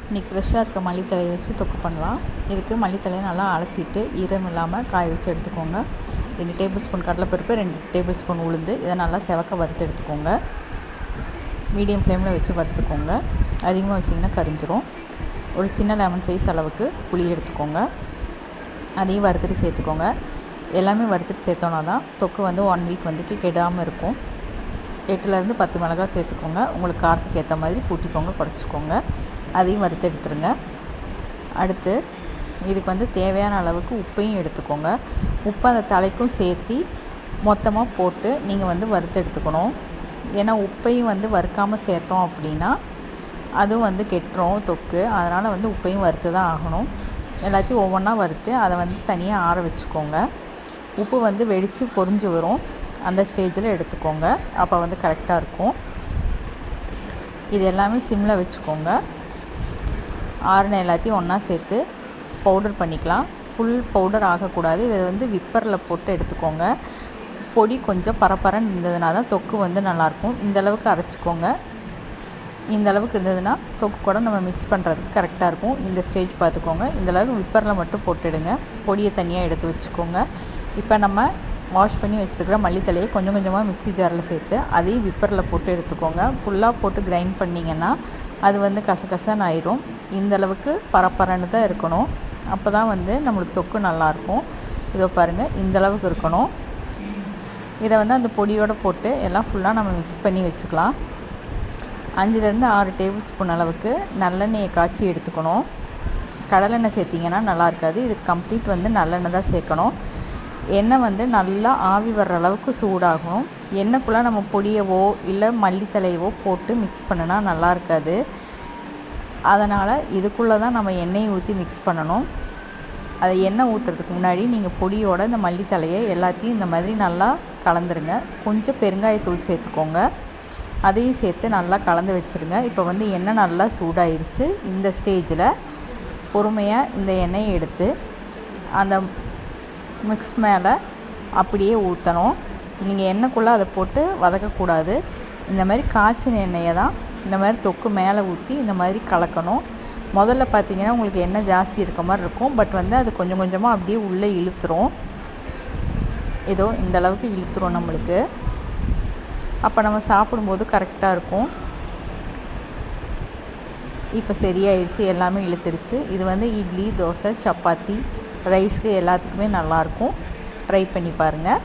இன்றைக்கி ஃப்ரெஷ்ஷாக இருக்க மல்லித்தலையை வச்சு தொக்கு பண்ணலாம். இதுக்கு மல்லித்தலையை நல்லா அலசிட்டு ஈரம் இல்லாமல் காய வச்சு எடுத்துக்கோங்க. 2 டேபிள் ஸ்பூன் கடலைப்பருப்பு, 2 டேபிள் ஸ்பூன் உளுந்து, இதை நல்லா செவக்க வறுத்து எடுத்துக்கோங்க. மீடியம் ஃப்ளேமில் வச்சு வறுத்துக்கோங்க. அதிகமாக வச்சிங்கன்னா கரிஞ்சிரும். ஒரு சின்ன லெமன் சைஸ் அளவுக்கு புளி எடுத்துக்கோங்க. அதையும் வறுத்துட்டு சேர்த்துக்கோங்க. எல்லாமே வறுத்துட்டு சேர்த்தோன்னா தான் தொக்கு வந்து 1 வீக் வந்துட்டு கெடாமல் இருக்கும். 8லேருந்து 10 மிளகாய் சேர்த்துக்கோங்க. உங்களுக்கு காரத்துக்கு ஏற்ற மாதிரி கூட்டிக்கோங்க, குறைச்சிக்கோங்க. அதையும் வறுத்து எடுத்துருங்க. அடுத்து இதுக்கு வந்து தேவையான அளவுக்கு உப்பையும் எடுத்துக்கோங்க. உப்பு அந்த தலைக்கும் சேர்த்து மொத்தமாக போட்டு நீங்கள் வந்து வறுத்து எடுத்துக்கணும். ஏன்னா உப்பையும் வந்து வறுக்காமல் சேர்த்தோம் அப்படின்னா அதுவும் வந்து கெட்டுரும் தொக்கு. அதனால் வந்து உப்பையும் வறுத்து தான் ஆகணும். எல்லாத்தையும் ஒவ்வொன்றா வறுத்து அதை வந்து தனியாக ஆற வச்சுக்கோங்க. உப்பு வந்து வெடித்து பொரிஞ்சு வரும். அந்த ஸ்டேஜில் எடுத்துக்கோங்க. அப்போ வந்து கரெக்டாக இருக்கும். இது எல்லாமே சிம்மில் வச்சுக்கோங்க. ஆறுன எல்லாத்தையும் ஒன்றா சேர்த்து பவுடர் பண்ணிக்கலாம். ஃபுல் பவுடர் ஆகக்கூடாது. இதை வந்து விப்பரில் போட்டு எடுத்துக்கோங்க. பொடி கொஞ்சம் பரப்பரன்னு இருந்ததுனா தான் தொக்கு வந்து நல்லாயிருக்கும். இந்தளவுக்கு அரைச்சிக்கோங்க. இந்தளவுக்கு இருந்ததுன்னா தொக்கு கூட நம்ம மிக்ஸ் பண்ணுறதுக்கு கரெக்டாக இருக்கும். இந்த ஸ்டேஜ் பார்த்துக்கோங்க. இந்தளவுக்கு விப்பரில் மட்டும் போட்டுடுங்க. பொடியை தனியாக எடுத்து வச்சுக்கோங்க. இப்போ நம்ம வாஷ் பண்ணி வச்சுருக்கிற மல்லித்தலையை கொஞ்சம் கொஞ்சமாக மிக்ஸி ஜாரில் சேர்த்து அதையும் விப்பரில் போட்டு எடுத்துக்கோங்க. ஃபுல்லாக போட்டு கிரைண்ட் பண்ணிங்கன்னா அது வந்து கசகசன்னு ஆயிரும். இந்தளவுக்கு பரப்பரன்னு தான் இருக்கணும். அப்போ தான் வந்து நம்மளுக்கு தொக்கு நல்லாயிருக்கும். இதோ பாருங்கள், இந்தளவுக்கு இருக்கணும். இதை வந்து அந்த பொடியோடு போட்டு எல்லாம் ஃபுல்லாக நம்ம மிக்ஸ் பண்ணி வச்சுக்கலாம். 5லேருந்து 6 டேபிள் ஸ்பூன் அளவுக்கு நல்லெண்ணெயை காய்ச்சி எடுத்துக்கணும். கடலெண்ணெய் சேர்த்திங்கன்னா நல்லா இருக்காது. இது கம்ப்ளீட் வந்து நல்லெண்ணெய் தான் சேர்க்கணும். எண்ணெய் வந்து நல்லா ஆவி வர்ற அளவுக்கு சூடாகணும். எண்ணெய்க்குள்ளே நம்ம பொடியவோ இல்லை மல்லித்தலையவோ போட்டு மிக்ஸ் பண்ணினா நல்லா இருக்காது. அதனால் இதுக்குள்ளே தான் நம்ம எண்ணெயை ஊற்றி மிக்ஸ் பண்ணணும். அதை எண்ணெய் ஊற்றுறதுக்கு முன்னாடி நீங்கள் பொடியோட இந்த மல்லித்தலையை எல்லாத்தையும் இந்த மாதிரி நல்லா கலந்துருங்க. கொஞ்சம் பெருங்காயத்தூள் சேர்த்துக்கோங்க. அதையும் சேர்த்து நல்லா கலந்து வச்சுருங்க. இப்போ வந்து எண்ணெய் நல்லா சூடாயிருச்சு. இந்த ஸ்டேஜில் பொறுமையாக இந்த எண்ணெயை எடுத்து அந்த மிக்ஸ் மேலே அப்படியே ஊற்றணும். நீங்கள் எண்ணெய்க்குள்ளே அதை போட்டு வதக்கக்கூடாது. இந்த மாதிரி காய்ச்சின எண்ணெயை தான் இந்த மாதிரி தொக்கு மேலே ஊற்றி இந்த மாதிரி கலக்கணும். முதல்ல பார்த்திங்கன்னா உங்களுக்கு எண்ணெய் ஜாஸ்தி இருக்க மாதிரி இருக்கும். பட் வந்து அது கொஞ்சம் கொஞ்சமாக அப்படியே உள்ளே இழுத்துரும். ஏதோ இந்த அளவுக்கு இழுத்துரும் நம்மளுக்கு. அப்போ நம்ம சாப்பிடும்போது கரெக்டாக இருக்கும். இப்போ சரியாயிடுச்சு, எல்லாமே இழுத்துருச்சு. இது வந்து இட்லி, தோசை, சப்பாத்தி, ரைஸ்க்கு எல்லாத்துக்குமே நல்லாயிருக்கும். ட்ரை பண்ணி பாருங்கள்.